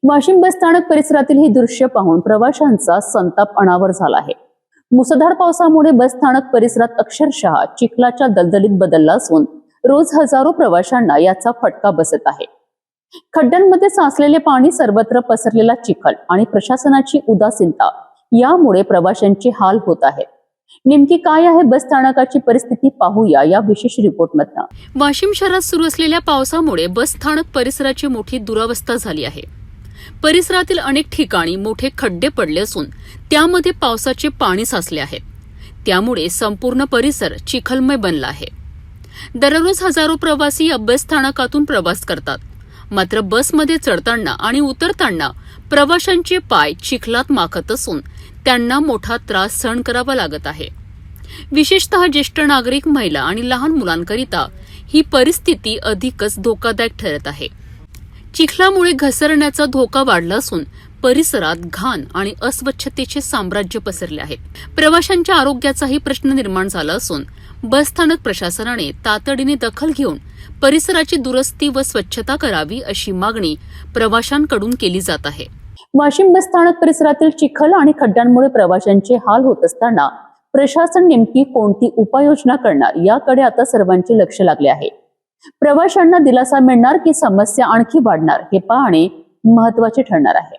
वाशिम बस स्थानक परिसरातील हे दृश्य पाहून प्रवाशांचा संताप अनावर झाला आहे। मुसळधार पावसामुळे बस स्थानक परिसरात अक्षरशः चिखलाच्या दलदलीत बदलला असून रोज हजारो प्रवाशांना याचा फटका बसत आहे। खड्ड्यांमध्ये साचलेले पाणी, सर्वत्र पसरलेला चिखल आणि प्रशासनाची उदासीनता यामुळे प्रवाशांचे हाल होत आहेत। नेमकी काय आहे बस स्थानकाची परिस्थिती पाहूया या विशेष रिपोर्टमधनं। वाशिम शहरात सुरू असलेल्या पावसामुळे बस स्थानक परिसराची मोठी दुरावस्था झाली आहे। परिसरातील अनेक ठिकाणी मोठे खड्डे पडले असून त्यामध्ये पावसाचे पाणी साचले आहे। त्यामुळे संपूर्ण परिसर चिखलमय बनला आहे। दररोज हजारो प्रवासी या बस स्थानकातून प्रवास करतात, मात्र बसमध्ये चढताना आणि उतरताना प्रवाशांचे पाय चिखलात माखत असून त्यांना मोठा त्रास सहन करावा लागत आहे। विशेषतः ज्येष्ठ नागरिक, महिला आणि लहान मुलांकरिता ही परिस्थिती अधिकच धोकादायक ठरत आहे। चिखलामुळे घसरण्याचा धोका वाढला असून परिसरात घाण आणि अस्वच्छतेचे साम्राज्य पसरले आहे। प्रवाशांच्या आरोग्याचाही प्रश्न निर्माण झाला असून बस स्थानक प्रशासनाने तातडीने दखल घेऊन परिसराची दुरुस्ती व स्वच्छता करावी अशी मागणी प्रवाशांकडून केली जात आहे। वाशिम बस स्थानक परिसरातील चिखल आणि खड्ड्यांमुळे प्रवाशांचे हाल होत असताना प्रशासन नेमकी कोणती उपाययोजना करणार याकडे आता सर्वांचे लक्ष लागले आहे। प्रवाशांना दिलासा मिळणार की समस्या आणखी वाढणार हे पाहणे महत्त्वाचे ठरणार आहे।